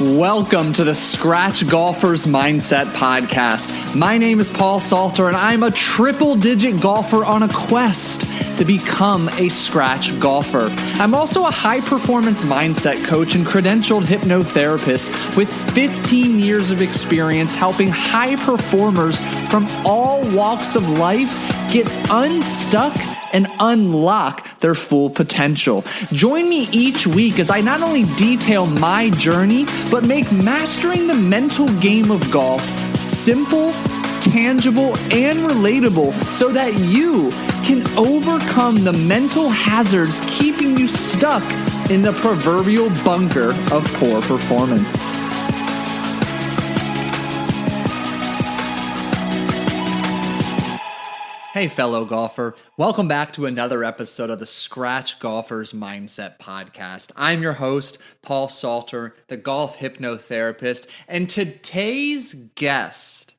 Welcome to the Scratch Golfer's Mindset Podcast. My name is Paul Salter, and I'm a triple-digit golfer on a quest to become a scratch golfer. I'm also a high-performance mindset coach and credentialed hypnotherapist with 15 years of experience helping high performers from all walks of life get unstuck and unlock their full potential. Join me each week as I not only detail my journey, but make mastering the mental game of golf simple, tangible, and relatable so that you can overcome the mental hazards keeping you stuck in the proverbial bunker of poor performance. Hey, fellow golfer. Welcome back to another episode of the Scratch Golfer's Mindset Podcast. I'm your host, Paul Salter, the golf hypnotherapist, and today's guest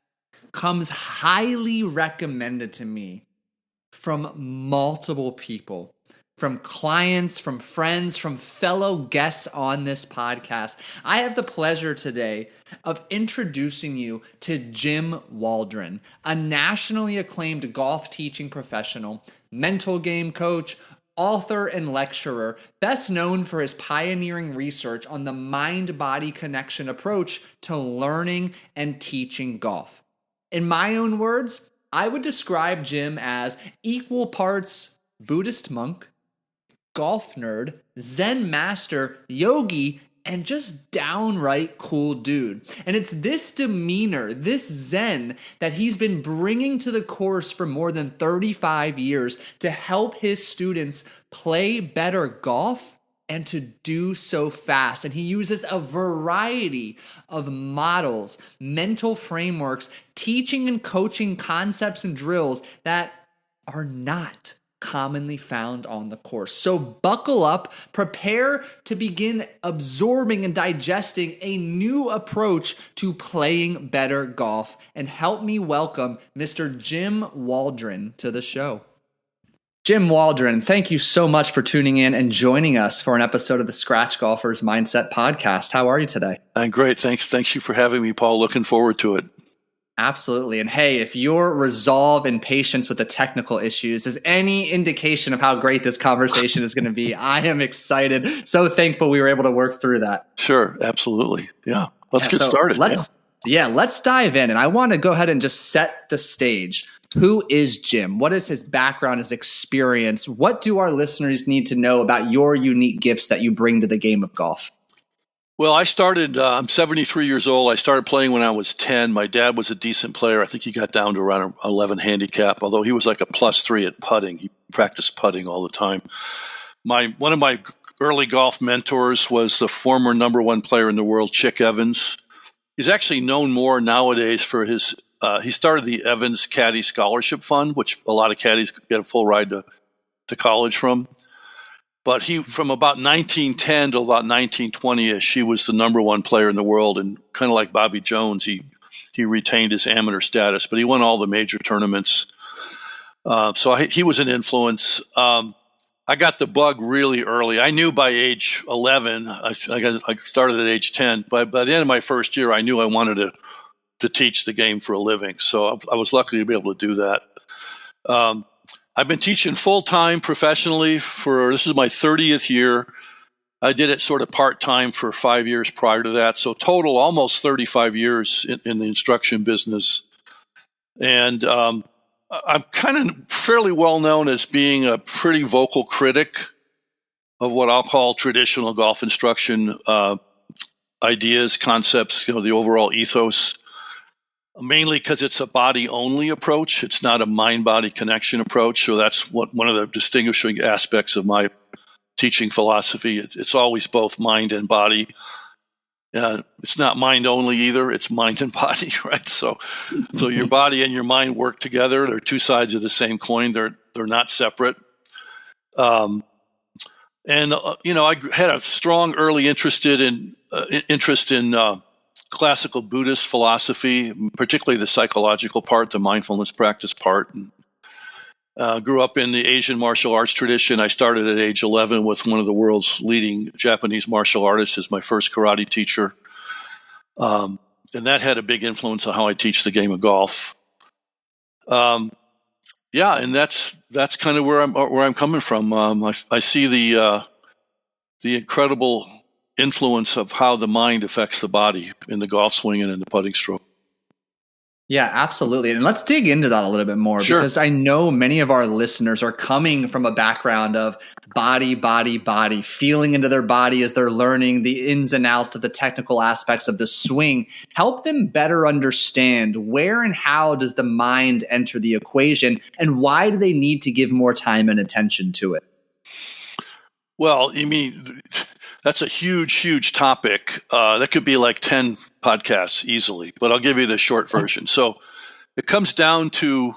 comes highly recommended to me from multiple people, from clients, from friends, from fellow guests on this podcast. I have the pleasure today of introducing you to Jim Waldron, a nationally acclaimed golf teaching professional, mental game coach, author, and lecturer, best known for his pioneering research on the mind-body connection approach to learning and teaching golf. In my own words, I would describe Jim as equal parts Buddhist monk, golf nerd, Zen Master, Yogi, and just downright cool dude. And it's this demeanor, this Zen, that he's been bringing to the course for more than 35 years to help his students play better golf and to do so fast. And he uses a variety of models, mental frameworks, teaching and coaching concepts and drills that are not commonly found on the course. So buckle up, prepare to begin absorbing and digesting a new approach to playing better golf, and help me welcome Mr. Jim Waldron to the show. Jim Waldron, thank you so much for tuning in and joining us for an episode of the Scratch Golfer's Mindset Podcast. How are you today? I'm great. Thanks you for having me, Paul. Looking forward to it. Absolutely. And hey, if your resolve and patience with the technical issues is any indication of how great this conversation is going to be, I am excited. So thankful we were able to work through that. Sure. Absolutely. Yeah. Let's get started. Let's dive in. And I want to go ahead and just set the stage. Who is Jim? What is his background, his experience? What do our listeners need to know about your unique gifts that you bring to the game of golf? Well, I'm 73 years old. I started playing when I was 10. My dad was a decent player. I think he got down to around 11 handicap, although he was like a +3 at putting. He practiced putting all the time. One of my early golf mentors was the former number one player in the world, Chick Evans. He's actually known more nowadays for his he started the Evans Caddy Scholarship Fund, which a lot of caddies get a full ride to college from. But from about 1910 to about 1920-ish, he was the number one player in the world. And kind of like Bobby Jones, he retained his amateur status, but he won all the major tournaments. So he was an influence. I got the bug really early. I knew by age 11, I started at age 10. But by the end of my first year, I knew I wanted to teach the game for a living. So I was lucky to be able to do that. I've been teaching full-time professionally this is my 30th year. I did it sort of part-time for 5 years prior to that. So total, almost 35 years in the instruction business. And I'm kind of fairly well known as being a pretty vocal critic of what I'll call traditional golf instruction ideas, concepts, the overall ethos. Mainly because it's a body-only approach. It's not a mind-body connection approach. So that's one of the distinguishing aspects of my teaching philosophy. It's always both mind and body. It's not mind only either. It's mind and body, right? So your body and your mind work together. They're two sides of the same coin. They're not separate. I had a strong early interest in classical Buddhist philosophy, particularly the psychological part, the mindfulness practice part. And, grew up in the Asian martial arts tradition. I started at age 11 with one of the world's leading Japanese martial artists as my first karate teacher. And that had a big influence on how I teach the game of golf. And that's kind of where I'm coming from. I see the incredible influence of how the mind affects the body in the golf swing and in the putting stroke. Yeah, absolutely. And let's dig into that a little bit more, Sure. because I know many of our listeners are coming from a background of body, feeling into their body as they're learning the ins and outs of the technical aspects of the swing. Help them better understand where and how does the mind enter the equation, and why do they need to give more time and attention to it? Well, you mean, that's a huge topic. That could be like 10 podcasts easily, but I'll give you the short version. So it comes down to,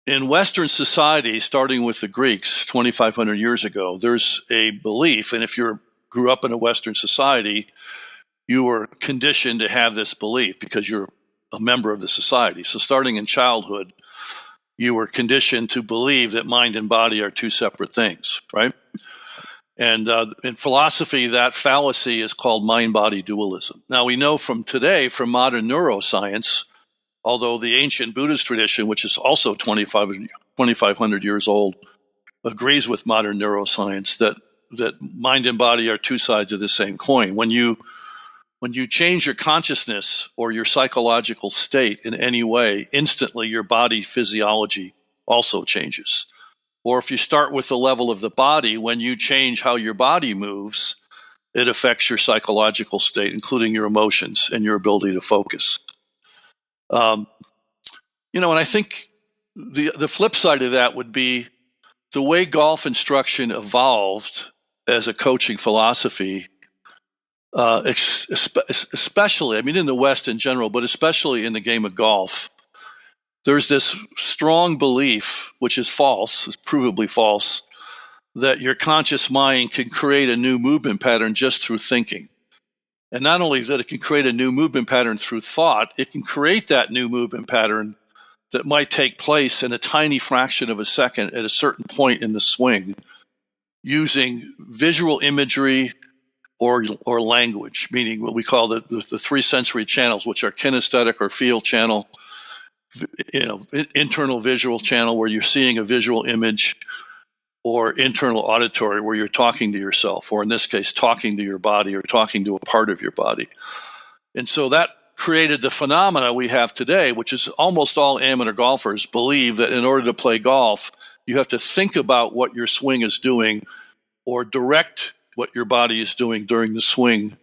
in Western society, starting with the Greeks 2,500 years ago, there's a belief, and if you grew up in a Western society, you were conditioned to have this belief because you're a member of the society. So starting in childhood, you were conditioned to believe that mind and body are two separate things, right? And in philosophy, that fallacy is called mind-body dualism. Now, we know from today, from modern neuroscience, although the ancient Buddhist tradition, which is also 2,500 years old, agrees with modern neuroscience that mind and body are two sides of the same coin. When you change your consciousness or your psychological state in any way, instantly your body physiology also changes. Or if you start with the level of the body, when you change how your body moves, it affects your psychological state, including your emotions and your ability to focus. And I think the flip side of that would be the way golf instruction evolved as a coaching philosophy, especially, in the West in general, but especially in the game of golf. There's this strong belief, which is false, is provably false, that your conscious mind can create a new movement pattern just through thinking. And not only that it can create a new movement pattern through thought, it can create that new movement pattern that might take place in a tiny fraction of a second at a certain point in the swing using visual imagery or language, meaning what we call the three sensory channels, which are kinesthetic or feel channel, internal visual channel where you're seeing a visual image, or internal auditory where you're talking to yourself, or in this case, talking to your body or talking to a part of your body. And so that created the phenomena we have today, which is almost all amateur golfers believe that in order to play golf, you have to think about what your swing is doing or direct what your body is doing during the swing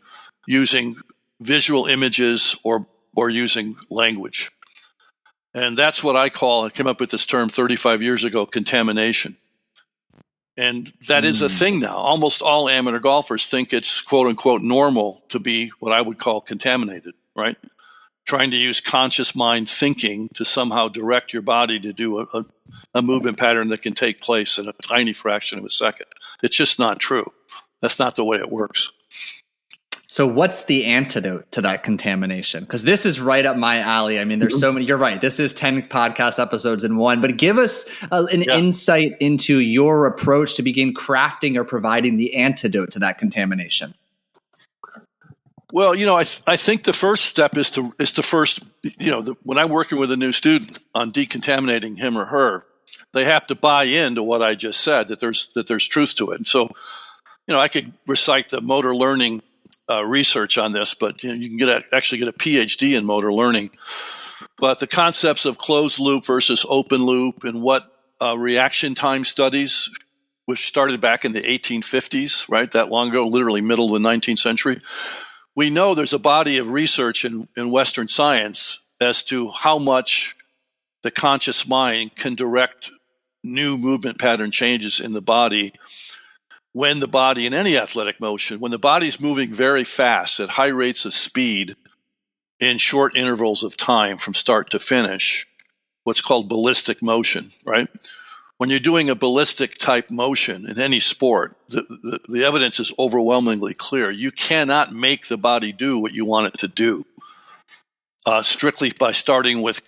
using visual images or using language. And that's what I came up with this term 35 years ago, contamination. And that is a thing now. Almost all amateur golfers think it's quote unquote normal to be what I would call contaminated, right? Trying to use conscious mind thinking to somehow direct your body to do a movement pattern that can take place in a tiny fraction of a second. It's just not true. That's not the way it works. So what's the antidote to that contamination? Because this is right up my alley. There's so many. You're right. This is 10 podcast episodes in one. But give us an insight into your approach to begin crafting or providing the antidote to that contamination. Well, I think the first step is to first, when I'm working with a new student on decontaminating him or her, they have to buy into what I just said, that there's truth to it. And so, I could recite the motor learning research on this, but you can actually get a PhD in motor learning. But the concepts of closed loop versus open loop and what reaction time studies, which started back in the 1850s, right, that long ago, literally middle of the 19th century, we know there's a body of research in Western science as to how much the conscious mind can direct new movement pattern changes in the body when the body, in any athletic motion, when the body's moving very fast at high rates of speed in short intervals of time from start to finish, what's called ballistic motion, right? When you're doing a ballistic type motion in any sport, the evidence is overwhelmingly clear. You cannot make the body do what you want it to do strictly by starting with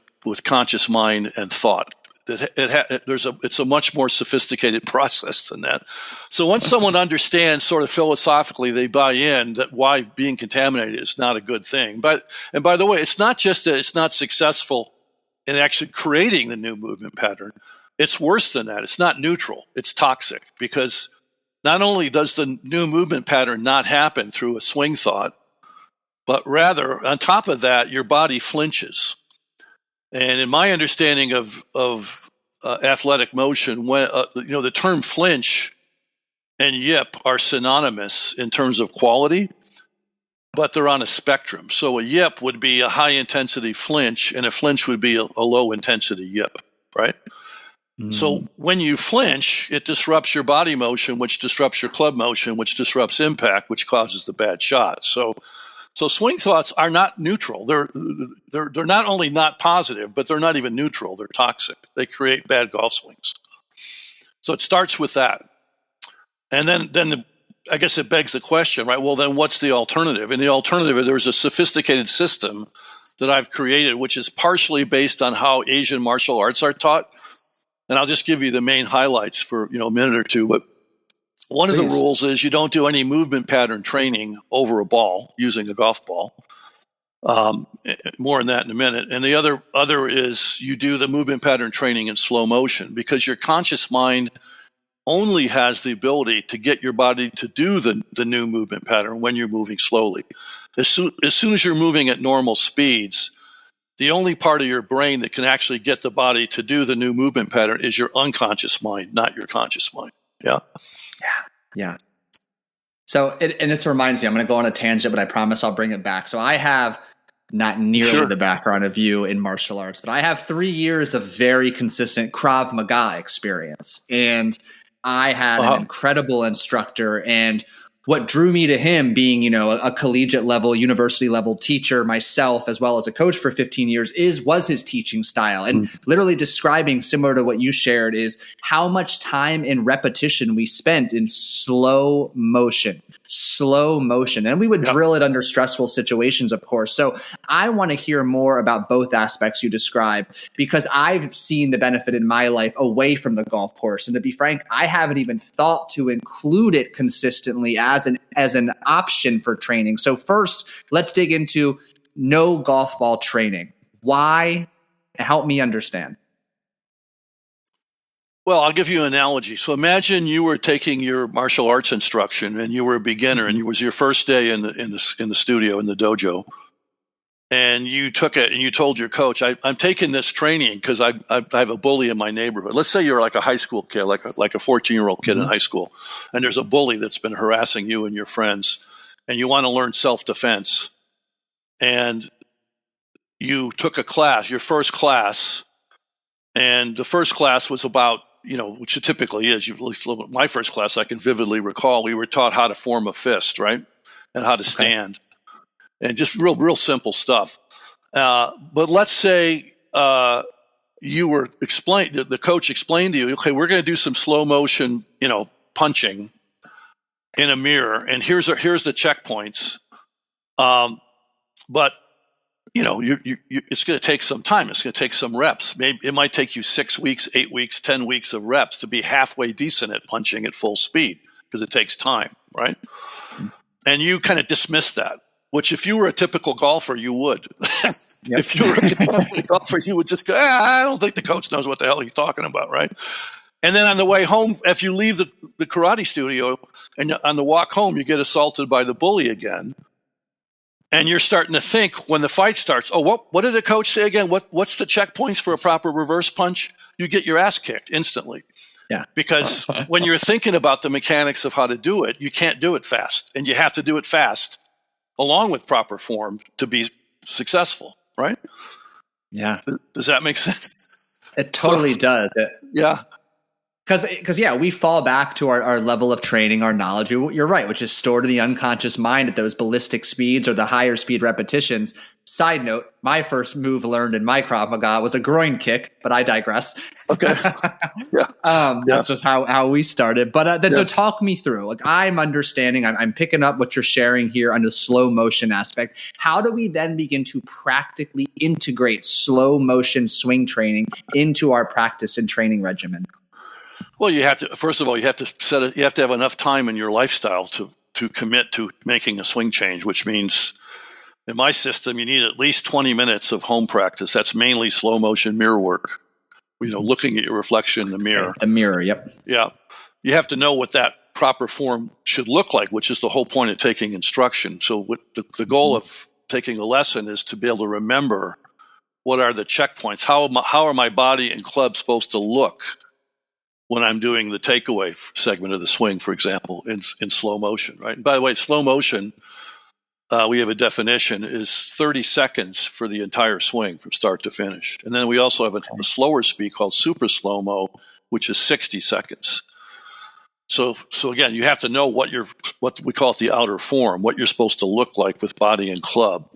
conscious mind and thought. It's a much more sophisticated process than that. So once someone understands sort of philosophically, they buy in that why being contaminated is not a good thing. And by the way, it's not just that it's not successful in actually creating the new movement pattern. It's worse than that. It's not neutral. It's toxic, because not only does the new movement pattern not happen through a swing thought, but rather on top of that, your body flinches. And in my understanding of athletic motion, when the term flinch and yip are synonymous in terms of quality, but they're on a spectrum. So a yip would be a high intensity flinch, and a flinch would be a low intensity yip, right? So when you flinch, it disrupts your body motion, which disrupts your club motion, which disrupts impact, which causes the bad shot. So swing thoughts are not neutral. They're not only not positive, but they're not even neutral. They're toxic. They create bad golf swings. So it starts with that. And then I guess it begs the question, right? Well, then what's the alternative? And the alternative, there's a sophisticated system that I've created, which is partially based on how Asian martial arts are taught. And I'll just give you the main highlights for a minute or two. But one of the rules is you don't do any movement pattern training over a ball using a golf ball. More on that in a minute. And the other is you do the movement pattern training in slow motion, because your conscious mind only has the ability to get your body to do the new movement pattern when you're moving slowly. As soon as you're moving at normal speeds, the only part of your brain that can actually get the body to do the new movement pattern is your unconscious mind, not your conscious mind. Yeah. Yeah. So, this reminds me, I'm going to go on a tangent, but I promise I'll bring it back. So I have not nearly the background of you in martial arts, but I have 3 years of very consistent Krav Maga experience. And I had an incredible instructor, and what drew me to him, being, a collegiate level, university level teacher myself, as well as a coach for 15 years, was his teaching style. And literally describing, similar to what you shared, is how much time and repetition we spent in slow motion. And we would drill it under stressful situations, of course. So I want to hear more about both aspects you describe, because I've seen the benefit in my life away from the golf course. And to be frank, I haven't even thought to include it consistently as an option for training. So first, let's dig into no golf ball training. Why? Help me understand. Well, I'll give you an analogy. So imagine you were taking your martial arts instruction, and you were a beginner, and it was your first day in the studio, in the dojo, and you took it and you told your coach, I'm taking this training because I have a bully in my neighborhood. Let's say you're like a high school kid, like a 14-year-old kid in high school, and there's a bully that's been harassing you and your friends, and you want to learn self-defense. And you took a class, your first class, and the first class was about, which it typically is. My first class, I can vividly recall, we were taught how to form a fist, right? And how to stand. And just real simple stuff. But let's say the coach explained to you, okay, we're going to do some slow motion, punching in a mirror, and here's the checkpoints. But it's going to take some time. It's going to take some reps. Maybe it might take you 6 weeks, 8 weeks, 10 weeks of reps to be halfway decent at punching at full speed, because it takes time, right? And you kind of dismiss that. Which, if you were a typical golfer, you would. If you were a typical golfer, you would just go, I don't think the coach knows what the hell he's talking about, right? And then on the way home, if you leave the karate studio and on the walk home, you get assaulted by the bully again. And you're starting to think when the fight starts, what did the coach say again? What's the checkpoints for a proper reverse punch? You get your ass kicked instantly. Yeah. Because when you're thinking about the mechanics of how to do it, you can't do it fast. And you have to do it fast, along with proper form, to be successful, right? Yeah. Does that make sense? It totally does. Yeah. Because yeah, we fall back to our level of training, our knowledge. You're right, which is stored in the unconscious mind at those ballistic speeds or the higher speed repetitions. Side note, my first move learned in my Krav Maga was a groin kick, but I digress. Okay. Yeah. That's just how we started. But so talk me through. Like I'm understanding, I'm picking up what you're sharing here on the slow motion aspect. How do we then begin to practically integrate slow motion swing training into our practice and training regimen? Well, first of all, you have to have enough time in your lifestyle to commit to making a swing change, which means in my system, you need at least 20 minutes of home practice. That's mainly slow motion mirror work, looking at your reflection in the mirror. Okay, the mirror, yep. Yeah. You have to know what that proper form should look like, which is the whole point of taking instruction. So what the goal of taking a lesson is to be able to remember what are the checkpoints. How are my body and club supposed to look when I'm doing the takeaway segment of the swing, for example, in slow motion, right? And by the way, slow motion, we have a definition, is 30 seconds for the entire swing from start to finish. And then we also have a slower speed called super slow-mo, which is 60 seconds. So again, you have to know what we call it the outer form, what you're supposed to look like with body and club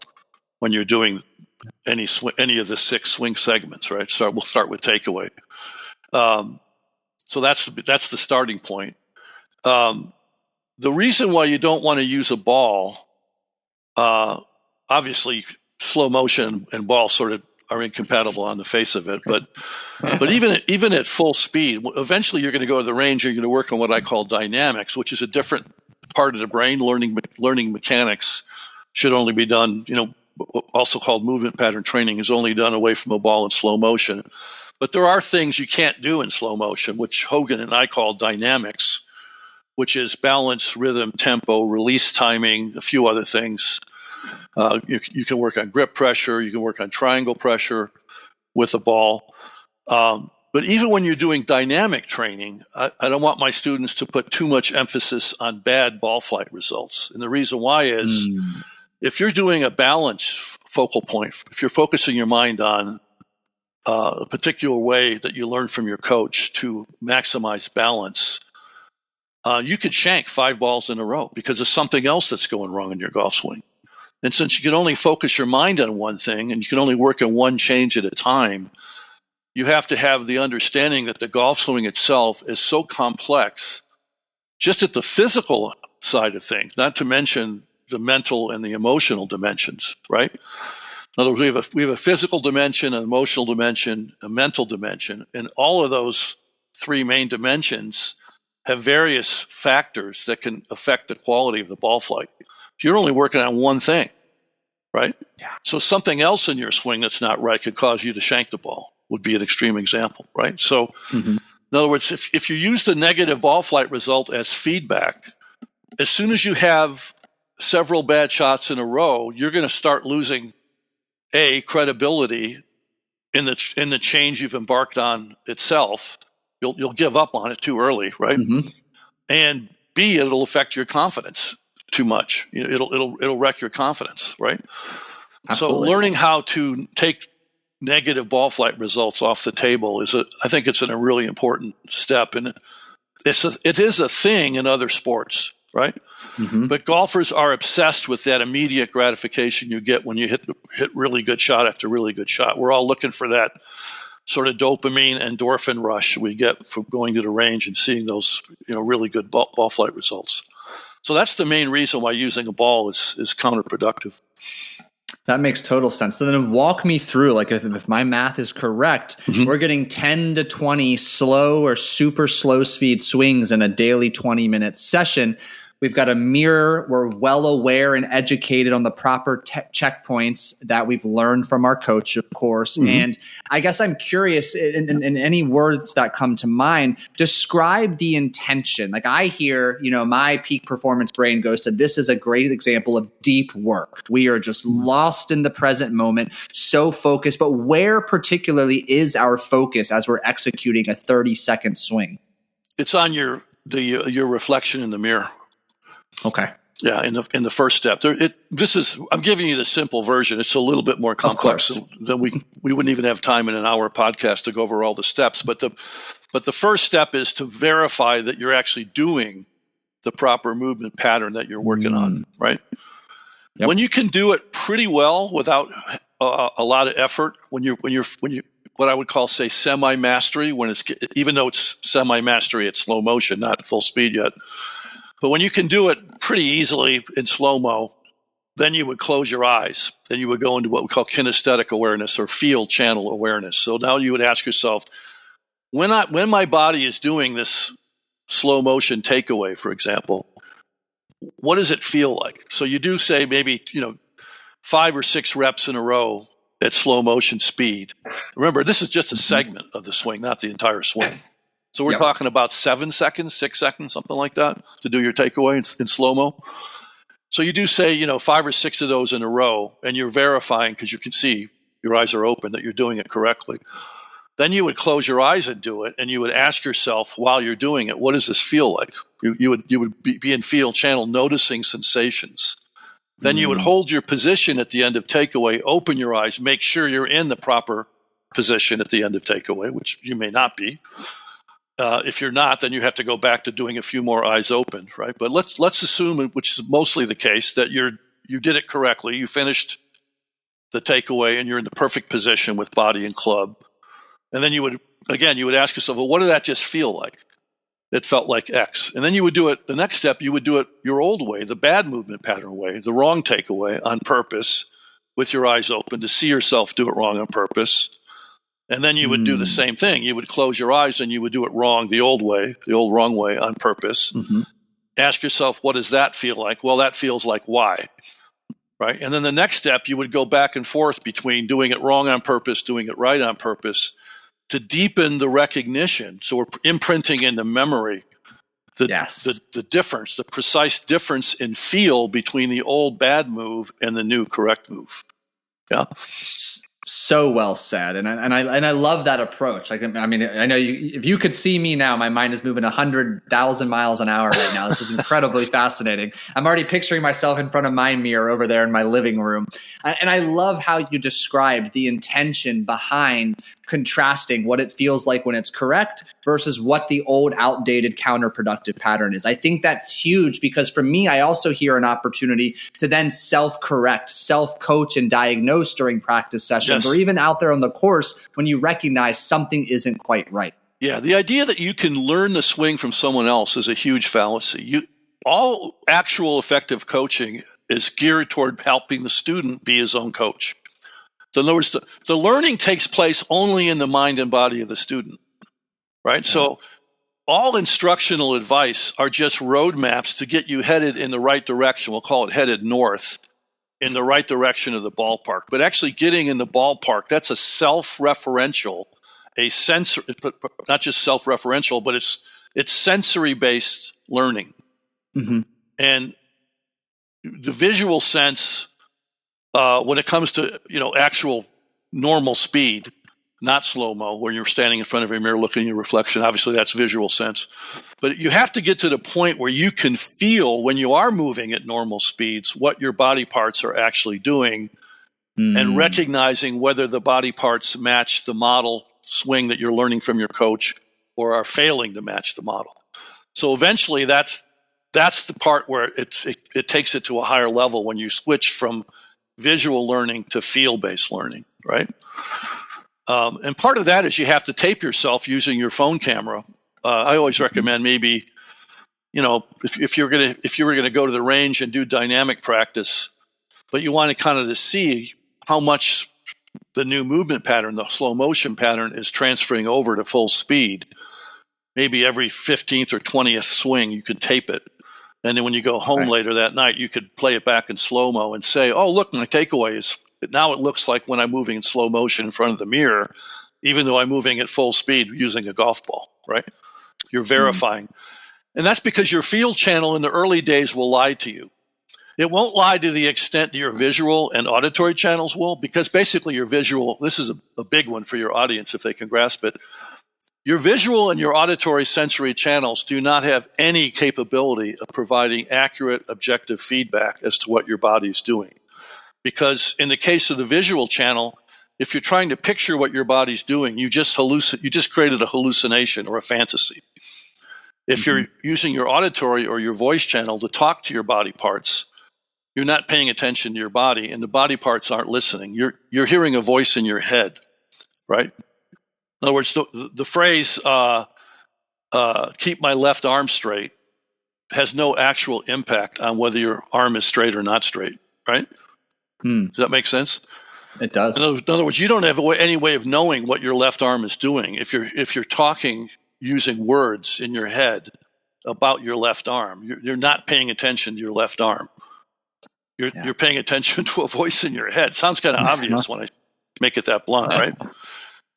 when you're doing any of the 6 swing segments, right? We'll start with takeaway. So that's the starting point. The reason why you don't want to use a ball, obviously, slow motion and ball sort of are incompatible on the face of it. But even at full speed, eventually you're going to go to the range. You're going to work on what I call dynamics, which is a different part of the brain. Learning mechanics should only be done. Also called movement pattern training is only done away from a ball in slow motion. But there are things you can't do in slow motion, which Hogan and I call dynamics, which is balance, rhythm, tempo, release timing, a few other things. You can work on grip pressure. You can work on triangle pressure with a ball. But even when you're doing dynamic training, I don't want my students to put too much emphasis on bad ball flight results. And the reason why is if you're doing a balance focal point, if you're focusing your mind on a particular way that you learn from your coach to maximize balance, you could shank 5 balls in a row because of something else that's going wrong in your golf swing. And since you can only focus your mind on one thing and you can only work on one change at a time, you have to have the understanding that the golf swing itself is so complex, just at the physical side of things, not to mention the mental and the emotional dimensions, right? In other words, we have a physical dimension, an emotional dimension, a mental dimension, and all of those 3 main dimensions have various factors that can affect the quality of the ball flight. If you're only working on one thing, right? Yeah. So something else in your swing that's not right could cause you to shank the ball, would be an extreme example, right? So in other words, if you use the negative ball flight result as feedback, as soon as you have several bad shots in a row, you're going to start losing credibility in the change you've embarked on itself. You'll give up on it too early, right? And B, it'll affect your confidence too much. It'll wreck your confidence, right? Absolutely. So learning how to take negative ball flight results off the table I think it's a really important step, and it is a thing in other sports, right? But golfers are obsessed with that immediate gratification you get when you hit really good shot after really good shot. We're all looking for that sort of dopamine endorphin rush we get from going to the range and seeing those really good ball flight results. So that's the main reason why using a ball is counterproductive. That makes total sense. So then walk me through, like if my math is correct, we're getting 10 to 20 slow or super slow speed swings in a daily 20-minute session. We've got a mirror. We're well aware and educated on the proper checkpoints that we've learned from our coach, of course. And I guess I'm curious, in any words that come to mind, describe the intention. Like I hear, my peak performance brain goes to, this is a great example of deep work. We are just lost in the present moment, so focused. But where particularly is our focus as we're executing a 30-second swing? It's on your reflection in the mirror. Okay. Yeah, in the first step. I'm giving you the simple version. It's a little bit more complex than we wouldn't even have time in an hour podcast to go over all the steps. But the first step is to verify that you're actually doing the proper movement pattern that you're working on, right? Yep. When you can do it pretty well without a lot of effort, when you what I would call, say, semi-mastery, even though it's semi-mastery at slow motion, not full speed yet. But when you can do it pretty easily in slow-mo, then you would close your eyes. Then you would go into what we call kinesthetic awareness or field channel awareness. So now you would ask yourself, when my body is doing this slow motion takeaway, for example, what does it feel like? So you do say maybe 5 or 6 reps in a row at slow motion speed. Remember, this is just a segment of the swing, not the entire swing. So we're talking about 7 seconds, 6 seconds, something like that, to do your takeaway in slow-mo. So you do say, 5 or 6 of those in a row, and you're verifying, because you can see your eyes are open, that you're doing it correctly. Then you would close your eyes and do it, and you would ask yourself while you're doing it, what does this feel like? You would be in field channel, noticing sensations. Then you would hold your position at the end of takeaway, open your eyes, make sure you're in the proper position at the end of takeaway, which you may not be. If you're not, then you have to go back to doing a few more eyes open, right? But let's assume, which is mostly the case, that you did it correctly. You finished the takeaway and you're in the perfect position with body and club. And then you would ask yourself, well, what did that just feel like? It felt like X. And then you would do it, the next step, you would do it your old way, the bad movement pattern way, the wrong takeaway on purpose with your eyes open to see yourself do it wrong on purpose. And then you would do the same thing. You would close your eyes and you would do it wrong, the old way, the old wrong way on purpose. Mm-hmm. Ask yourself, what does that feel like? Well, that feels like Y, right? And then the next step, you would go back and forth between doing it wrong on purpose, doing it right on purpose to deepen the recognition. So we're imprinting into memory the difference, the precise difference in feel between the old bad move and the new correct move. Yeah. So well said, and I love that approach. Like, I mean, I know if you could see me now, my mind is moving 100,000 miles an hour right now. This is incredibly fascinating. I'm already picturing myself in front of my mirror over there in my living room, and I love how you described the intention behind contrasting what it feels like when it's correct versus what the old, outdated, counterproductive pattern is. I think that's huge because for me, I also hear an opportunity to then self-correct, self-coach, and diagnose during practice sessions. Or even out there on the course when you recognize something isn't quite right. Yeah, the idea that you can learn the swing from someone else is a huge fallacy. All actual effective coaching is geared toward helping the student be his own coach. So in other words, the learning takes place only in the mind and body of the student, right? Yeah. So all instructional advice are just roadmaps to get you headed in the right direction. We'll call it headed north, in the right direction of the ballpark. But actually getting in the ballpark, that's a self-referential, not just self-referential, but it's sensory-based learning. Mm-hmm. And the visual sense, when it comes to actual normal speed, not slow-mo, where you're standing in front of a mirror looking at your reflection, obviously that's visual sense. But you have to get to the point where you can feel when you are moving at normal speeds what your body parts are actually doing and recognizing whether the body parts match the model swing that you're learning from your coach or are failing to match the model. So eventually that's the part where it takes it to a higher level when you switch from visual learning to feel-based learning, right? And part of that is you have to tape yourself using your phone camera. I always recommend maybe, if you were going to go to the range and do dynamic practice, but you want to kind of to see how much the new movement pattern, the slow motion pattern, is transferring over to full speed. Maybe every 15th or 20th swing, you could tape it. And then when you go home later that night, you could play it back in slow-mo and say, oh, look, my takeaway is now it looks like when I'm moving in slow motion in front of the mirror, even though I'm moving at full speed using a golf ball, right? You're verifying. And that's because your field channel in the early days will lie to you. It won't lie to the extent your visual and auditory channels will, because basically your visual, this is a big one for your audience if they can grasp it, Your visual and your auditory sensory channels do not have any capability of providing accurate, objective feedback as to what your body is doing. Because in the case of the visual channel, if you're trying to picture what your body's doing, you just created a hallucination or a fantasy. If you're using your auditory or your voice channel to talk to your body parts, you're not paying attention to your body, and the body parts aren't listening. You're hearing a voice in your head, right? In other words, the phrase "keep my left arm straight" has no actual impact on whether your arm is straight or not straight, right? Does that make sense? It does. In other words, you don't have any way of knowing what your left arm is doing if you're talking using words in your head about your left arm. You're not paying attention to your left arm. You're paying attention to a voice in your head. Sounds kind of obvious when I make it that blunt, right?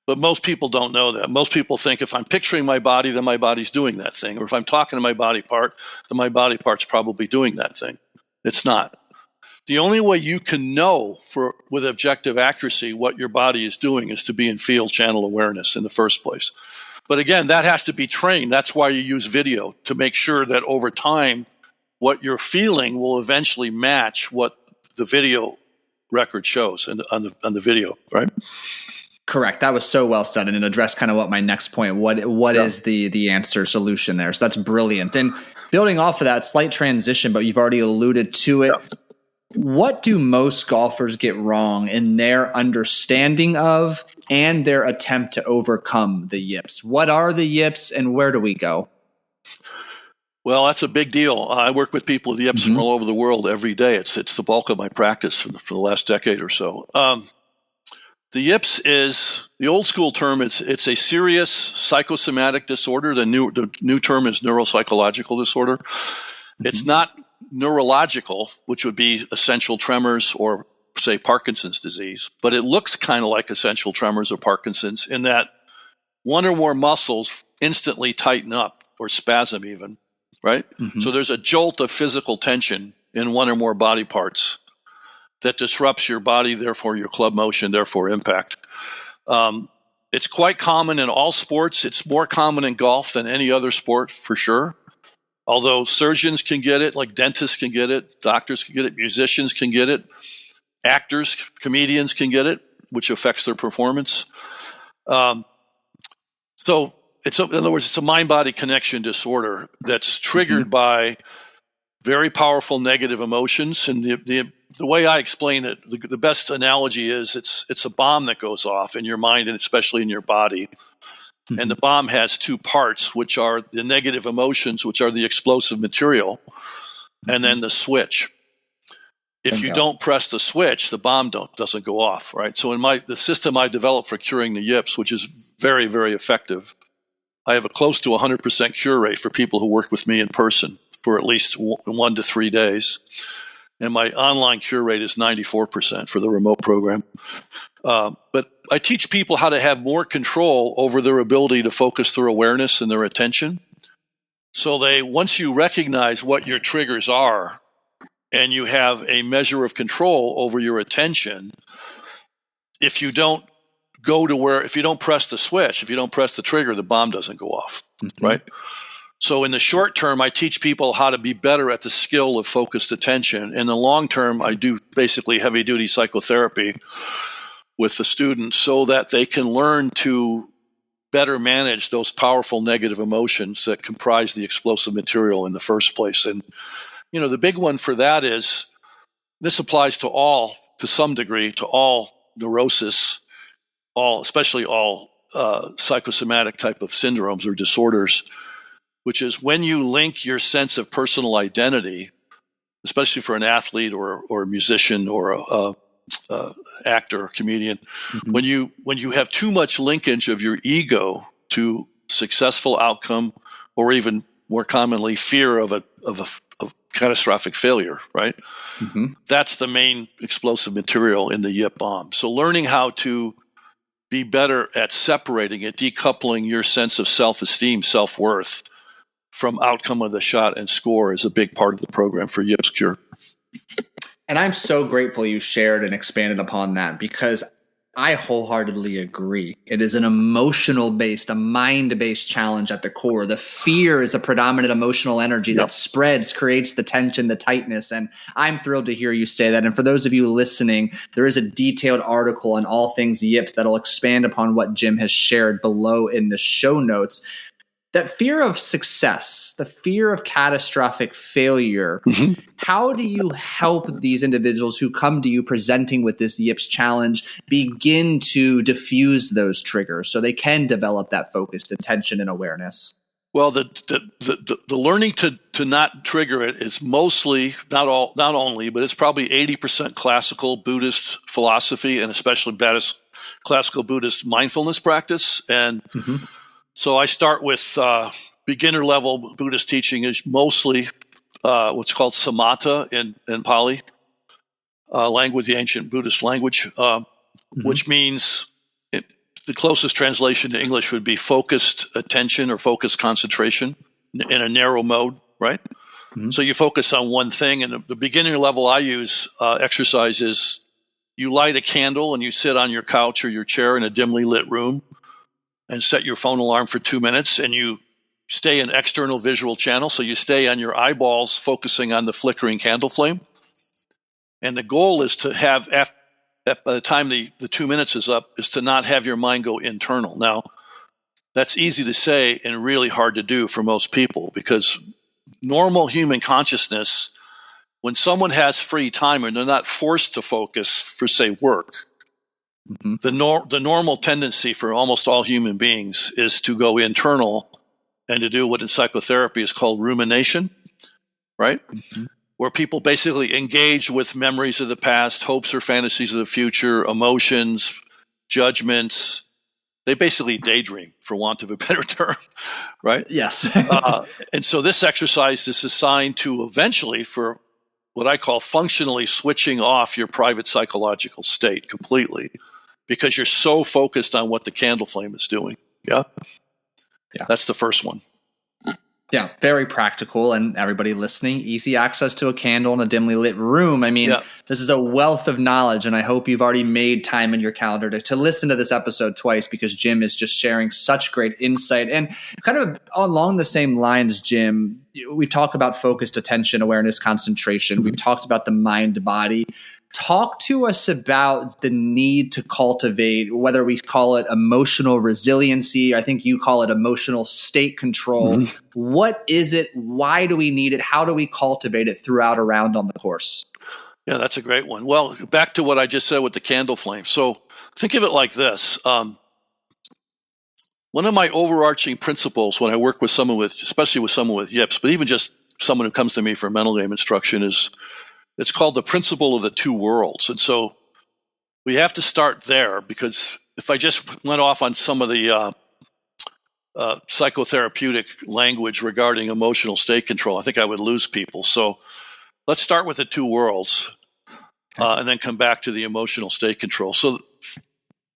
But most people don't know that. Most people think if I'm picturing my body, then my body's doing that thing. Or if I'm talking to my body part, then my body part's probably doing that thing. It's not. The only way you can know with objective accuracy what your body is doing is to be in field channel awareness in the first place. But again, that has to be trained. That's why you use video, to make sure that over time, what you're feeling will eventually match what the video record shows on the video, right? Correct. That was so well said, and it addressed kind of what my next point. What is the answer solution there? So that's brilliant. And building off of that, slight transition, but you've already alluded to it. Yeah. What do most golfers get wrong in their understanding of and their attempt to overcome the yips? What are the yips, and where do we go? Well, that's a big deal. I work with people with yips from all over the world every day. It's the bulk of my practice for the last decade or so. The yips is the old school term. It's a serious psychosomatic disorder. The new term is neuropsychological disorder. It's not neurological, which would be essential tremors or, say, Parkinson's disease, but it looks kind of like essential tremors or Parkinson's in that one or more muscles instantly tighten up or spasm even, right? So there's a jolt of physical tension in one or more body parts that disrupts your body, therefore your club motion, therefore impact. It's quite common in all sports. It's more common in golf than any other sport for sure. Although surgeons can get it, like dentists can get it, doctors can get it, musicians can get it, actors, comedians can get it, which affects their performance. So in other words, it's a mind-body connection disorder that's triggered by very powerful negative emotions. And the way I explain it, the best analogy is it's a bomb that goes off in your mind and especially in your body. And the bomb has two parts, which are the negative emotions, which are the explosive material, and then the switch. If you don't press the switch, the bomb doesn't go off, right? So in the system I developed for curing the yips, which is very, very effective, I have a close to 100% cure rate for people who work with me in person for at least 1 to 3 days. And my online cure rate is 94% for the remote program. But I teach people how to have more control over their ability to focus their awareness and their attention. So once you recognize what your triggers are and you have a measure of control over your attention, if you don't if you don't press the switch, if you don't press the trigger, the bomb doesn't go off, right? So in the short term, I teach people how to be better at the skill of focused attention. In the long term, I do basically heavy-duty psychotherapy with the students so that they can learn to better manage those powerful negative emotions that comprise the explosive material in the first place. And, the big one for that is this applies to some degree, to all neurosis, especially all psychosomatic type of syndromes or disorders, which is when you link your sense of personal identity, especially for an athlete or a musician or a actor or comedian, when you have too much linkage of your ego to successful outcome, or even more commonly fear of a catastrophic failure, right? That's the main explosive material in the yip bomb. So learning how to be better at separating it, decoupling your sense of self-esteem, self-worth from outcome of the shot and score is a big part of the program for yips cure. And I'm so grateful you shared and expanded upon that, because I wholeheartedly agree. It is an emotional-based, a mind-based challenge at the core. The fear is a predominant emotional energy that spreads, creates the tension, the tightness. And I'm thrilled to hear you say that. And for those of you listening, there is a detailed article on all things yips that'll expand upon what Jim has shared below in the show notes. That fear of success, the fear of catastrophic failure, how do you help these individuals who come to you presenting with this yips challenge begin to diffuse those triggers so they can develop that focused attention and awareness? Well, the learning to not trigger it is mostly, not only, but it's probably 80% classical Buddhist philosophy, and especially classical Buddhist mindfulness practice. And so I start with beginner level Buddhist teaching is mostly what's called samatha in Pali language, the ancient Buddhist language, which means the closest translation to English would be focused attention or focused concentration in a narrow mode, right? So you focus on one thing, and the beginner level I use exercise is you light a candle and you sit on your couch or your chair in a dimly lit room and set your phone alarm for 2 minutes, and you stay in external visual channel. So you stay on your eyeballs focusing on the flickering candle flame. And the goal is to have, by the time the 2 minutes is up, is to not have your mind go internal. Now, that's easy to say and really hard to do for most people, because normal human consciousness, when someone has free time and they're not forced to focus for, say, work, the normal tendency for almost all human beings is to go internal and to do what in psychotherapy is called rumination, right? Where people basically engage with memories of the past, hopes or fantasies of the future, emotions, judgments. They basically daydream, for want of a better term, right? Yes. And so this exercise is assigned to eventually for what I call functionally switching off your private psychological state completely, because you're so focused on what the candle flame is doing. Yeah. That's the first one. Yeah, very practical, and everybody listening, easy access to a candle in a dimly lit room. I mean, this is a wealth of knowledge, and I hope you've already made time in your calendar to listen to this episode twice, because Jim is just sharing such great insight. And kind of along the same lines, Jim, we talk about focused attention, awareness, concentration. We've talked about the mind body. Talk to us about the need to cultivate, whether we call it emotional resiliency, I think you call it emotional state control. What is it? Why do we need it? How do we cultivate it throughout around on the course? Yeah, that's a great one. Well, back to what I just said with the candle flame. So think of it like this. One of my overarching principles when I work with someone with, especially with someone with yips, but even just someone who comes to me for mental game instruction, is it's called the principle of the two worlds. And so we have to start there, because if I just went off on some of the psychotherapeutic language regarding emotional state control, I think I would lose people. So let's start with the two worlds and then come back to the emotional state control. So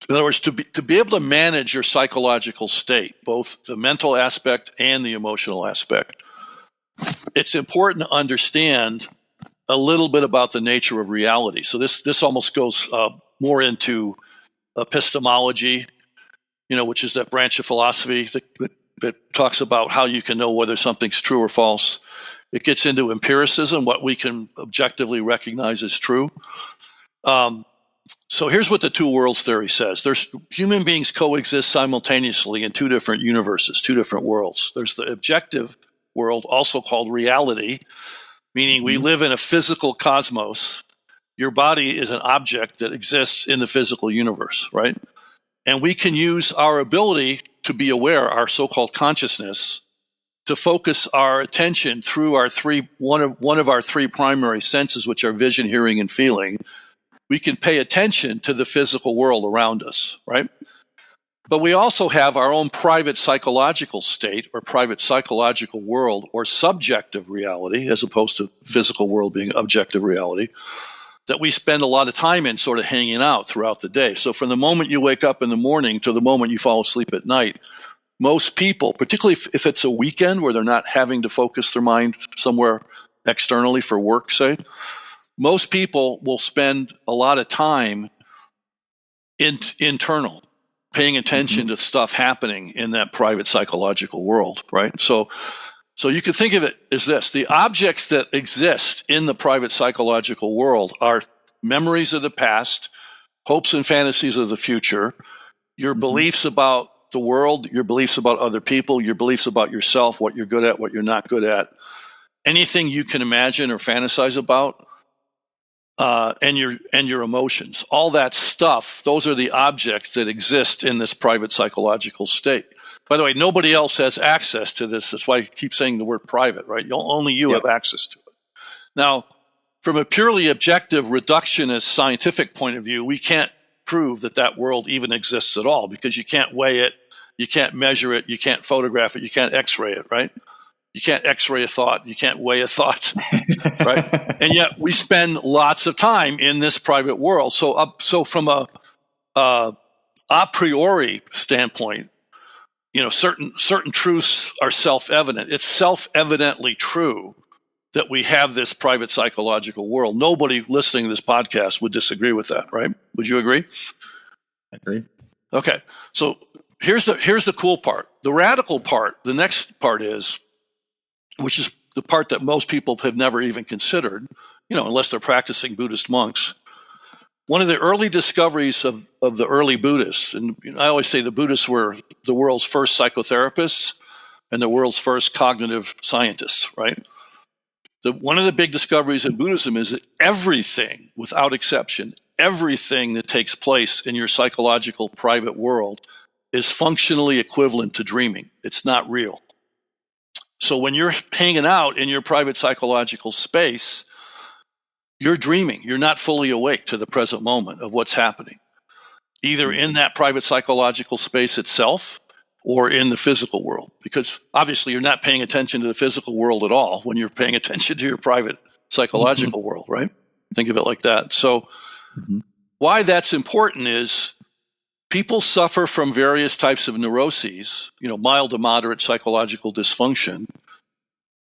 in other words, to be able to manage your psychological state, both the mental aspect and the emotional aspect, it's important to understand a little bit about the nature of reality. So this almost goes more into epistemology, which is that branch of philosophy that talks about how you can know whether something's true or false. It gets into empiricism, what we can objectively recognize as true. So here's what the two worlds theory says. There's human beings coexist simultaneously in two different universes, two different worlds. There's the objective world, also called reality, meaning we live in a physical cosmos. Your body is an object that exists in the physical universe, right? And we can use our ability to be aware, our so-called consciousness, to focus our attention through one of our three primary senses, which are vision, hearing, and feeling. We can pay attention to the physical world around us, right? But we also have our own private psychological state or private psychological world or subjective reality, as opposed to physical world being objective reality, that we spend a lot of time in sort of hanging out throughout the day. So from the moment you wake up in the morning to the moment you fall asleep at night, most people, particularly if it's a weekend where they're not having to focus their mind somewhere externally for work, say, most people will spend a lot of time internal, paying attention to stuff happening in that private psychological world, right? So you can think of it as this. The objects that exist in the private psychological world are memories of the past, hopes and fantasies of the future, your beliefs about the world, your beliefs about other people, your beliefs about yourself, what you're good at, what you're not good at, anything you can imagine or fantasize about, and your emotions. All that stuff, those are the objects that exist in this private psychological state. By the way, nobody else has access to this. That's why I keep saying the word private, right? Only you have access to it. Now, from a purely objective, reductionist, scientific point of view, we can't prove that world even exists at all because you can't weigh it, you can't measure it, you can't photograph it, you can't X-ray it, right? You can't X-ray a thought, you can't weigh a thought, right? And yet we spend lots of time in this private world. So from a priori standpoint, certain truths are self-evident. It's self-evidently true that we have this private psychological world. Nobody listening to this podcast would disagree with that, right? Would you agree? I agree. Okay. So here's the cool part. The radical part, the next part is, which is the part that most people have never even considered, unless they're practicing Buddhist monks. One of the early discoveries of the early Buddhists, and I always say the Buddhists were the world's first psychotherapists and the world's first cognitive scientists, right? One of the big discoveries in Buddhism is that everything, without exception, everything that takes place in your psychological private world is functionally equivalent to dreaming. It's not real. So when you're hanging out in your private psychological space, you're dreaming. You're not fully awake to the present moment of what's happening, either in that private psychological space itself or in the physical world, because obviously you're not paying attention to the physical world at all when you're paying attention to your private psychological world, right? Think of it like that. So why that's important is people suffer from various types of neuroses, mild to moderate psychological dysfunction,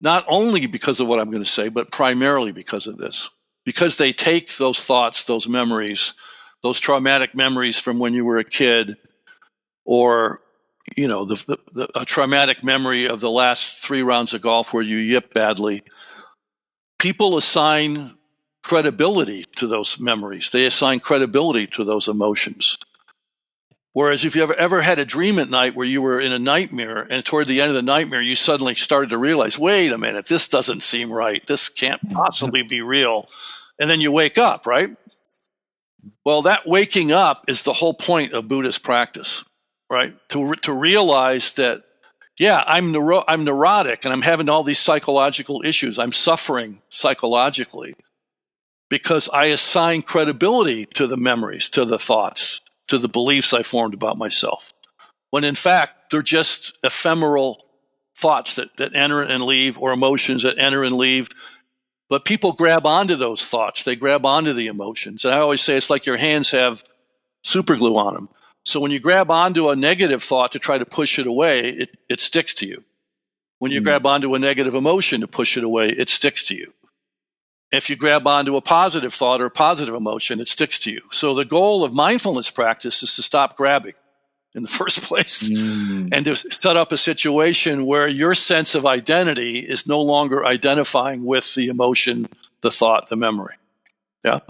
not only because of what I'm going to say, but primarily because of this. Because they take those thoughts, those memories, those traumatic memories from when you were a kid, or a traumatic memory of the last 3 rounds of golf where you yipped badly. People assign credibility to those memories. They assign credibility to those emotions. Whereas if you ever had a dream at night where you were in a nightmare, and toward the end of the nightmare, you suddenly started to realize, wait a minute, this doesn't seem right. This can't possibly be real. And then you wake up, right? Well, that waking up is the whole point of Buddhist practice, right? To realize that, yeah, I'm neurotic and I'm having all these psychological issues. I'm suffering psychologically because I assign credibility to the memories, to the thoughts, to the beliefs I formed about myself, when in fact, they're just ephemeral thoughts that enter and leave, or emotions that enter and leave. But people grab onto those thoughts. They grab onto the emotions. And I always say it's like your hands have super glue on them. So when you grab onto a negative thought to try to push it away, it sticks to you. When you grab onto a negative emotion to push it away, it sticks to you. If you grab onto a positive thought or a positive emotion, it sticks to you. So the goal of mindfulness practice is to stop grabbing in the first place and to set up a situation where your sense of identity is no longer identifying with the emotion, the thought, the memory. Yeah.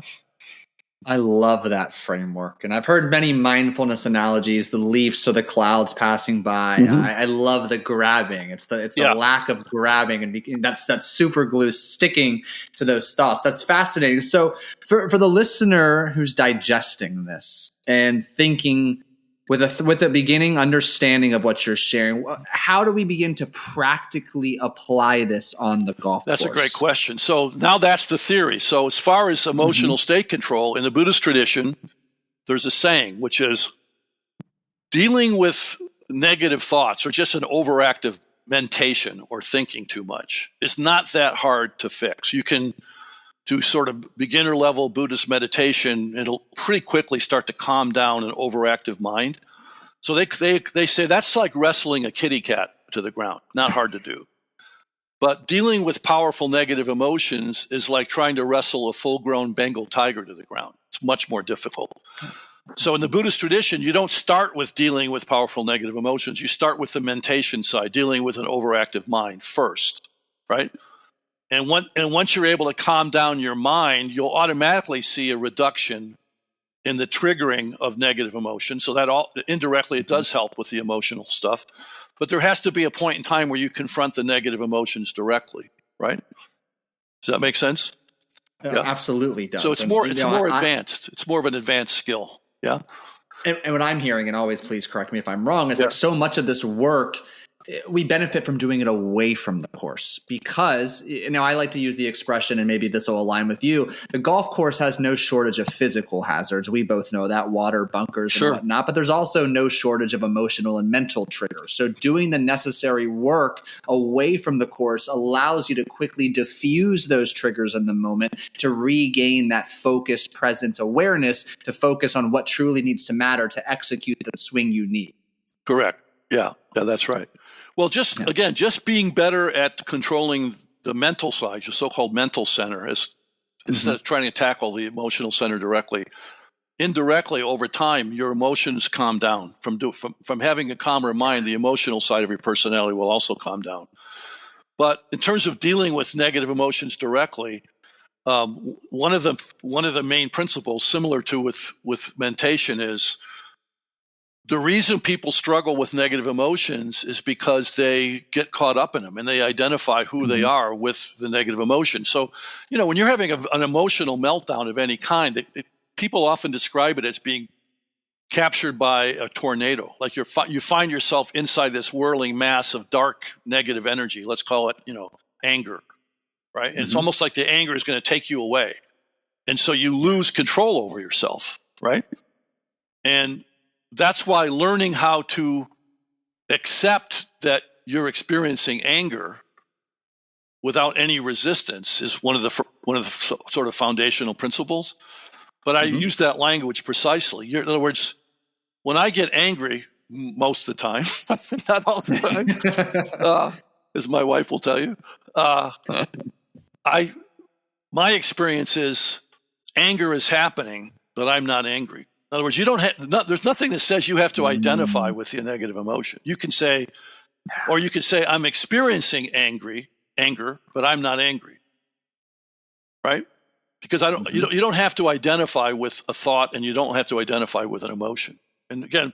I love that framework. And I've heard many mindfulness analogies, the leaves or the clouds passing by. I love the grabbing. It's the lack of grabbing, and that's super glue sticking to those thoughts. That's fascinating. So for the listener who's digesting this and thinking with a beginning understanding of what you're sharing, how do we begin to practically apply this on the golf course? That's a great question. So now that's the theory. So as far as emotional state control, in the Buddhist tradition, there's a saying, which is dealing with negative thoughts or just an overactive mentation or thinking too much is not that hard to fix. You can do sort of beginner level Buddhist meditation, it'll pretty quickly start to calm down an overactive mind. So they say that's like wrestling a kitty cat to the ground, not hard to do. But dealing with powerful negative emotions is like trying to wrestle a full-grown Bengal tiger to the ground. It's much more difficult. So in the Buddhist tradition, you don't start with dealing with powerful negative emotions. You start with the mentation side, dealing with an overactive mind first, right? And once you're able to calm down your mind, you'll automatically see a reduction in the triggering of negative emotion. So that indirectly it does help with the emotional stuff. But there has to be a point in time where you confront the negative emotions directly, right? Does that make sense? Yeah. Absolutely does. So it's more advanced. It's more of an advanced skill. Yeah. And what I'm hearing, and always please correct me if I'm wrong, is like so much of this work, we benefit from doing it away from the course because, I like to use the expression, and maybe this will align with you, the golf course has no shortage of physical hazards. We both know that, water, bunkers, and whatnot, but there's also no shortage of emotional and mental triggers. So doing the necessary work away from the course allows you to quickly diffuse those triggers in the moment to regain that focused, present awareness to focus on what truly needs to matter to execute the swing you need. Correct. Yeah, that's right. Well, just being better at controlling the mental side, your so-called mental center, instead of trying to tackle the emotional center directly, indirectly over time, your emotions calm down. From having a calmer mind, the emotional side of your personality will also calm down. But in terms of dealing with negative emotions directly, one of the main principles, similar to with mentation, is the reason people struggle with negative emotions is because they get caught up in them and they identify who they are with the negative emotion. So, when you're having an emotional meltdown of any kind, people often describe it as being captured by a tornado. Like you find yourself inside this whirling mass of dark negative energy. Let's call it, anger, right? And it's almost like the anger is going to take you away. And so you lose control over yourself, right? And that's why learning how to accept that you're experiencing anger without any resistance is one of the sort of foundational principles. But I use that language precisely. In other words, when I get angry, most of the time, not all the time, as my wife will tell you, my experience is anger is happening, but I'm not angry. In other words, there's nothing that says you have to identify with the negative emotion. You can say, I'm experiencing anger, but I'm not angry, right? Because you don't have to identify with a thought, and you don't have to identify with an emotion. And again,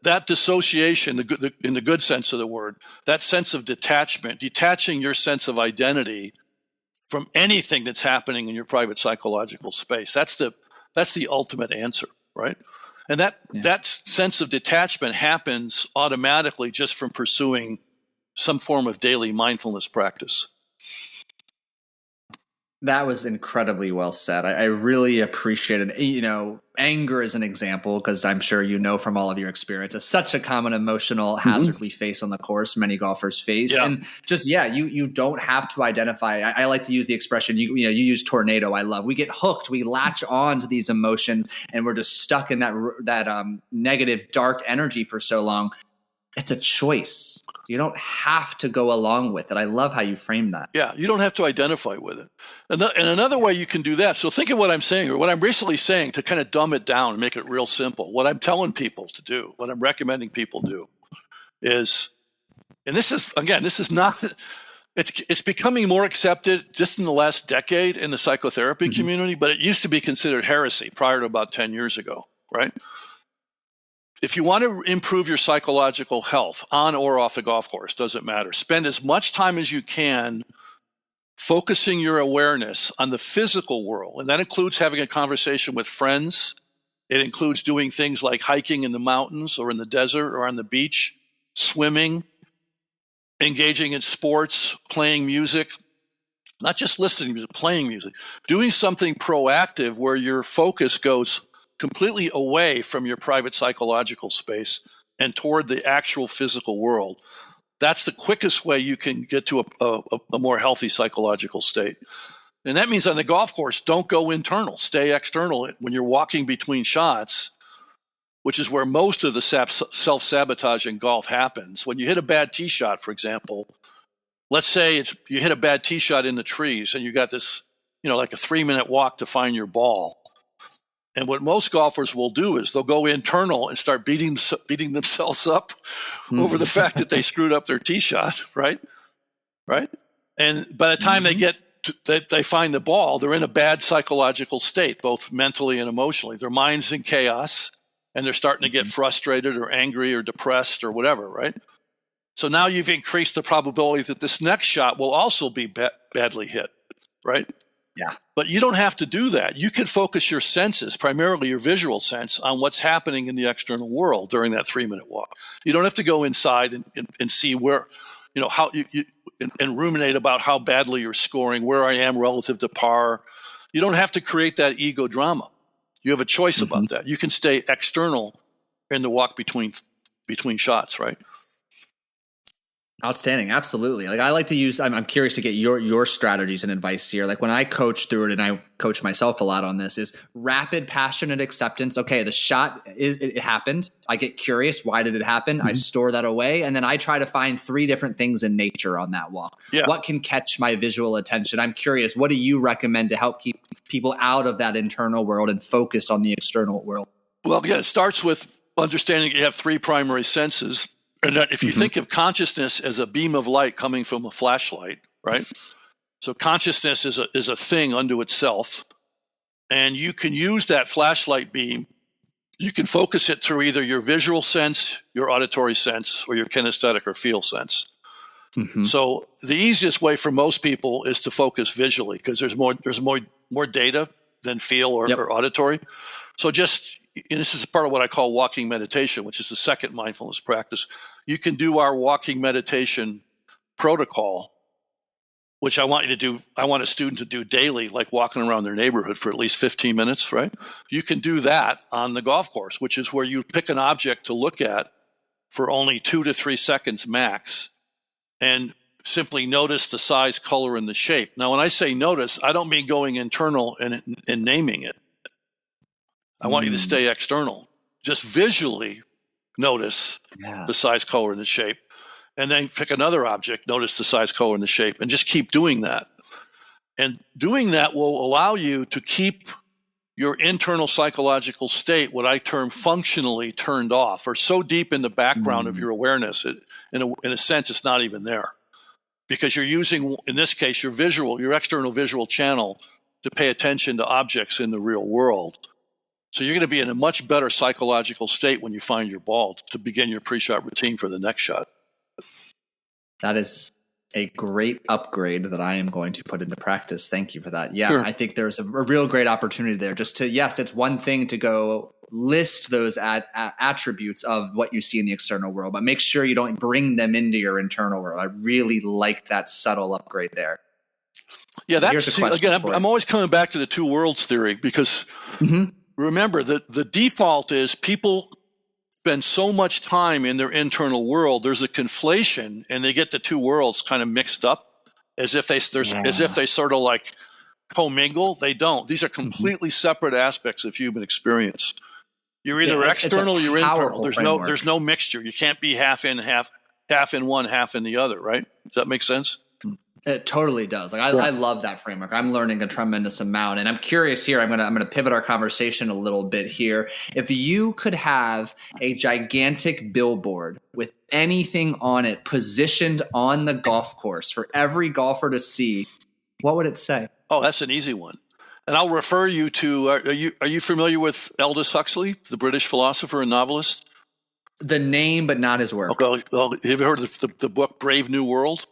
that dissociation, in the good sense of the word, that sense of detachment, detaching your sense of identity from anything that's happening in your private psychological space, that's the ultimate answer. Right. And that sense of detachment happens automatically just from pursuing some form of daily mindfulness practice. That was incredibly well said. I really appreciate it. Anger is an example, because I'm sure from all of your experience, it's such a common emotional hazard we face on the course, many golfers face. Yeah. And just, you don't have to identify. I like to use the expression, you use tornado, I love. We get hooked, we latch on to these emotions, and we're just stuck in that negative, dark energy for so long. It's a choice. You don't have to go along with it. I love how you frame that. Yeah, you don't have to identify with it. And another way you can do that, so think of what I'm saying, or what I'm basically saying, to kind of dumb it down and make it real simple. What I'm telling people to do, what I'm recommending people do is, and this is not, it's becoming more accepted just in the last decade in the psychotherapy community, but it used to be considered heresy prior to about 10 years ago, right? If you want to improve your psychological health on or off the golf course, doesn't matter. Spend as much time as you can focusing your awareness on the physical world. And that includes having a conversation with friends. It includes doing things like hiking in the mountains or in the desert or on the beach, swimming, engaging in sports, playing music, not just listening to music, playing music, doing something proactive where your focus goes completely away from your private psychological space and toward the actual physical world. That's the quickest way you can get to a more healthy psychological state. And that means on the golf course, don't go internal, stay external. When you're walking between shots, which is where most of the self-sabotage in golf happens. When you hit a bad tee shot, for example, let's say you hit a bad tee shot in the trees and you got this, like a 3-minute walk to find your ball. And what most golfers will do is they'll go internal and start beating themselves up over the fact that they screwed up their tee shot, right? Right? And by the time they find the ball, they're in a bad psychological state, both mentally and emotionally. Their mind's in chaos, and they're starting to get frustrated or angry or depressed or whatever, right? So now you've increased the probability that this next shot will also be badly hit, right? Yeah. But you don't have to do that. You can focus your senses, primarily your visual sense, on what's happening in the external world during that 3-minute walk. You don't have to go inside and see where, how and ruminate about how badly you're scoring, where I am relative to par. You don't have to create that ego drama. You have a choice about that. You can stay external in the walk between shots, right? Outstanding. Absolutely. Like I like to use, I'm curious to get your strategies and advice here. Like when I coach through it, and I coach myself a lot on this, is rapid, passionate acceptance. Okay, the shot it happened. I get curious. Why did it happen? I store that away. And then I try to find 3 different things in nature on that walk. Yeah. What can catch my visual attention? I'm curious. What do you recommend to help keep people out of that internal world and focused on the external world? Well, yeah, it starts with understanding you have 3 primary senses. And that if you think of consciousness as a beam of light coming from a flashlight, right? So consciousness is a thing unto itself. And you can use that flashlight beam. You can focus it through either your visual sense, your auditory sense, or your kinesthetic or feel sense. So the easiest way for most people is to focus visually, because there's more data than feel or auditory. So and this is part of what I call walking meditation, which is the second mindfulness practice. You can do our walking meditation protocol, which I want a student to do daily, like walking around their neighborhood for at least 15 minutes, right? You can do that on the golf course, which is where you pick an object to look at for only 2 to 3 seconds max, and simply notice the size, color, and the shape. Now, when I say notice, I don't mean going internal and naming it. I want you to stay external. Just visually notice the size, color, and the shape. And then pick another object, notice the size, color, and the shape, and just keep doing that. And doing that will allow you to keep your internal psychological state, what I term functionally turned off, or so deep in the background of your awareness, in a sense, it's not even there. Because you're using, in this case, your external visual channel to pay attention to objects in the real world. So you're going to be in a much better psychological state when you find your ball to begin your pre-shot routine for the next shot. That is a great upgrade that I am going to put into practice. Thank you for that. Yeah, sure. I think there's a real great opportunity there. It's one thing to go list those attributes of what you see in the external world, but make sure you don't bring them into your internal world. I really like that subtle upgrade there. Yeah, I'm always coming back to the 2 worlds theory, because remember that the default is people spend so much time in their internal world. There's a conflation, and they get the 2 worlds kind of mixed up as if they sort of like commingle. They don't. These are completely separate aspects of human experience. You're either external or you're internal. There's no mixture. You can't be half in one, half in the other, right? Does that make sense? It totally does. I love that framework. I'm learning a tremendous amount, and I'm curious here. I'm gonna pivot our conversation a little bit here. If you could have a gigantic billboard with anything on it positioned on the golf course for every golfer to see, what would it say? Oh, that's an easy one. And I'll refer you to. Are you familiar with Aldous Huxley, the British philosopher and novelist? The name, but not his work. Well, have you heard of the book Brave New World?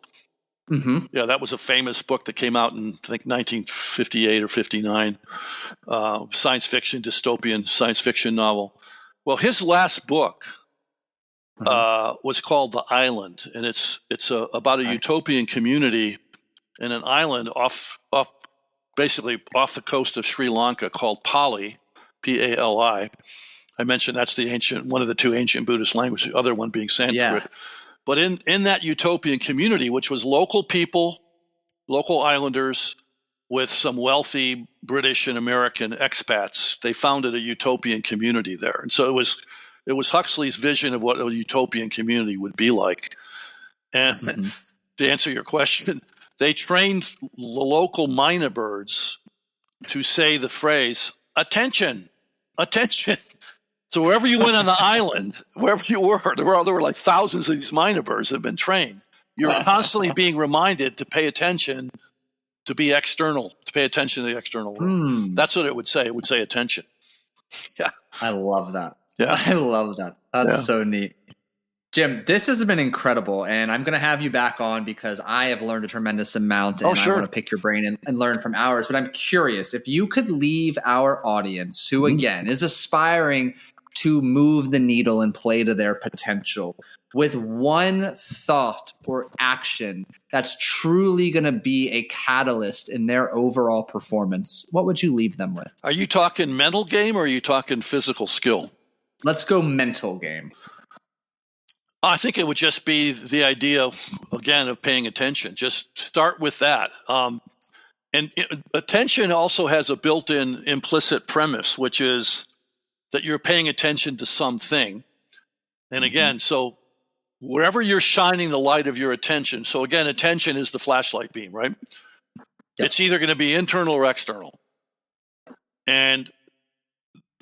Yeah, that was a famous book that came out in, I think, 1958 or 59. Science fiction, dystopian science fiction novel. Well, his last book was called The Island, and it's about a utopian community in an island basically off the coast of Sri Lanka called Pali, Pali. I mentioned that's one of the 2 ancient Buddhist languages, the other one being Sanskrit. Yeah. But in that utopian community, which was local people, local islanders with some wealthy British and American expats, they founded a utopian community there. And so it was Huxley's vision of what a utopian community would be like. And to answer your question, they trained the local mynah birds to say the phrase, "Attention, attention. So wherever you went on the island, wherever you were, there were like thousands of these minor birds that have been trained. You're constantly being reminded to pay attention, to be external, to pay attention to the external world. That's what it would say. It would say attention. Yeah. I love that. Yeah. I love that. That's so neat. Jim, this has been incredible, and I'm going to have you back on because I have learned a tremendous amount, and I want to pick your brain and learn from ours. But I'm curious, if you could leave our audience, who again is aspiring to move the needle and play to their potential, with one thought or action that's truly going to be a catalyst in their overall performance, what would you leave them with? Are you talking mental game or are you talking physical skill? Let's go mental game. I think it would just be the idea, again, of paying attention. Just start with that. Attention also has a built-in implicit premise, which is that you're paying attention to something. And again, so wherever you're shining the light of your attention, so again, attention is the flashlight beam, right? Yep. It's either going to be internal or external. And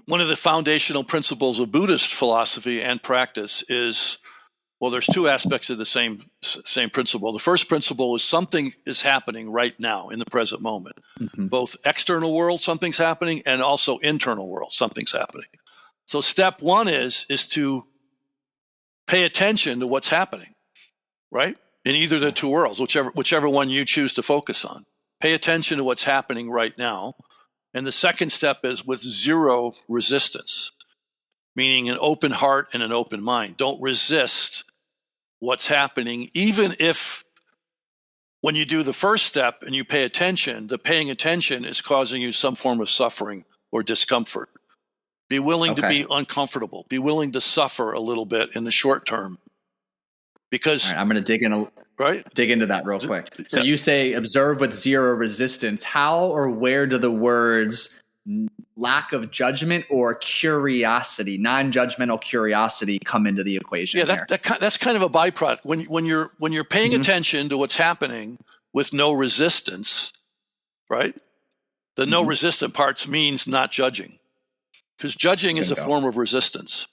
one of the foundational principles of Buddhist philosophy and practice is, well, there's two aspects of the same principle. The first principle is something is happening right now in the present moment. Both external world, something's happening, and also internal world, something's happening. So step one is to pay attention to what's happening, right? In either of the two worlds, whichever one you choose to focus on. Pay attention to what's happening right now. And the second step is with zero resistance, meaning an open heart and an open mind. Don't resist what's happening, even if when you do the first step and you pay attention, the paying attention is causing you some form of suffering or discomfort. Be willing to be uncomfortable. Be willing to suffer a little bit in the short term. Because I'm going to dig into that real quick. So you say observe with zero resistance. How or where do the words lack of judgment or curiosity, non-judgmental curiosity, come into the equation? Yeah, that's kind of a byproduct. When you're paying attention to what's happening with no resistance, right? The no resistant parts means not judging, because judging is a form of resistance,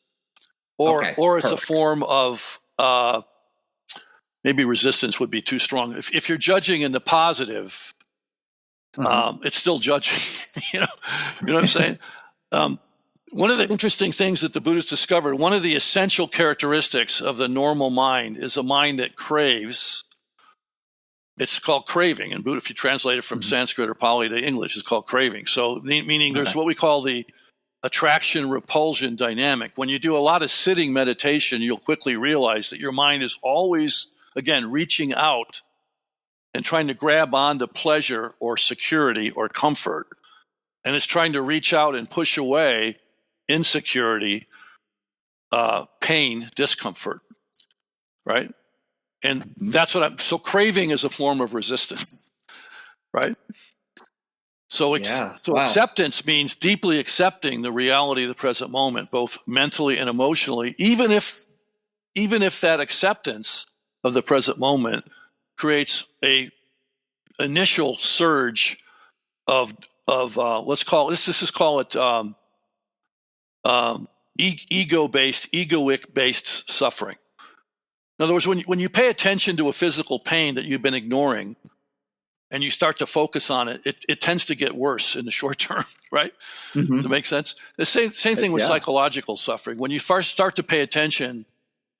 or it's a form of maybe resistance would be too strong. If you're judging in the positive, it's still judging. you know what I'm saying? One of the interesting things that the Buddhists discovered, one of the essential characteristics of the normal mind is a mind that craves. It's called craving. And Buddha, if you translate it from Sanskrit or Pali to English, it's called craving. So meaning there's what we call the attraction-repulsion dynamic. When you do a lot of sitting meditation, you'll quickly realize that your mind is always, again, reaching out and trying to grab onto pleasure or security or comfort. And it's trying to reach out and push away insecurity, pain, discomfort, right? And that's so craving is a form of resistance, right? So acceptance means deeply accepting the reality of the present moment, both mentally and emotionally, even if that acceptance of the present moment creates a initial surge of let's call it egoic-based suffering. In other words, when you pay attention to a physical pain that you've been ignoring and you start to focus on it, it tends to get worse in the short term, right? Does it make sense? The same thing with psychological suffering. When you first start to pay attention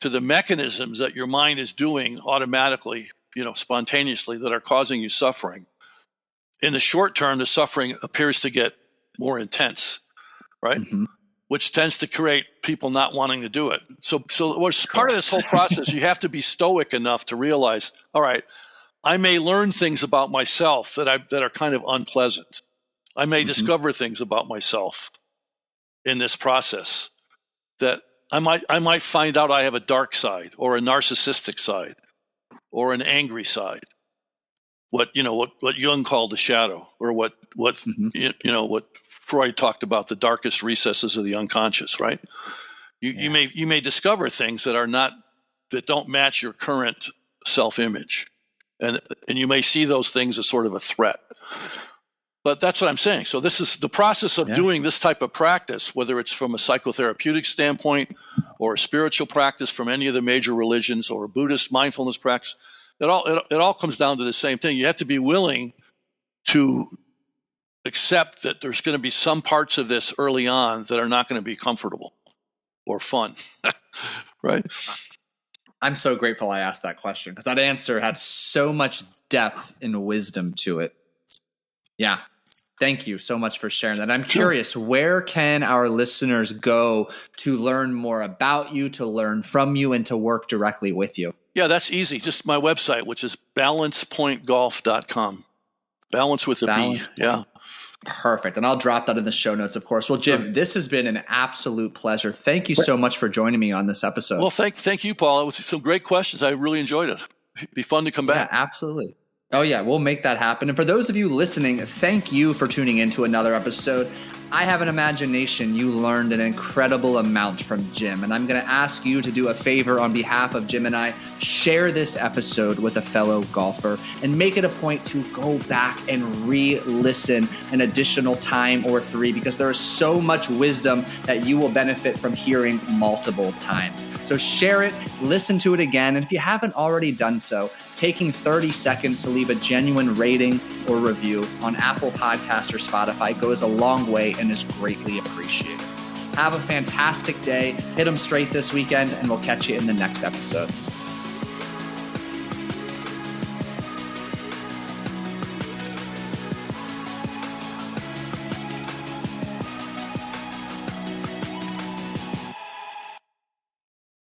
to the mechanisms that your mind is doing automatically, spontaneously, that are causing you suffering, in the short term, the suffering appears to get more intense, right? Which tends to create people not wanting to do it. So what's part of this whole process, you have to be stoic enough to realize, all right, I may learn things about myself that are kind of unpleasant. I may discover things about myself in this process that I might find out I have a dark side or a narcissistic side or an angry side. What Jung called the shadow, or what Freud talked about, the darkest recesses of the unconscious, right? You may discover things that don't match your current self-image. And you may see those things as sort of a threat. But that's what I'm saying. So this is the process of doing this type of practice, whether it's from a psychotherapeutic standpoint or a spiritual practice from any of the major religions or a Buddhist mindfulness practice. It all comes down to the same thing. You have to be willing to accept that there's going to be some parts of this early on that are not going to be comfortable or fun, right? I'm so grateful I asked that question because that answer had so much depth and wisdom to it. Yeah. Thank you so much for sharing that. I'm curious, where can our listeners go to learn more about you, to learn from you, and to work directly with you? Yeah, that's easy. Just my website, which is balancepointgolf.com. Balance with a B. Yeah. Perfect. And I'll drop that in the show notes, of course. Well, Jim, this has been an absolute pleasure. Thank you so much for joining me on this episode. Well, thank you, Paul. It was some great questions. I really enjoyed it. It'd be fun to come back. Yeah, absolutely. Oh, yeah, we'll make that happen. And for those of you listening, thank you for tuning in to another episode. I have an imagination you learned an incredible amount from Jim, and I'm going to ask you to do a favor on behalf of Jim and I. Share this episode with a fellow golfer and make it a point to go back and re-listen an additional time or 3 because there is so much wisdom that you will benefit from hearing multiple times. So share it, listen to it again, and if you haven't already done so, taking 30 seconds to leave a genuine rating or review on Apple Podcasts or Spotify goes a long way and is greatly appreciated. Have a fantastic day. Hit them straight this weekend, and we'll catch you in the next episode.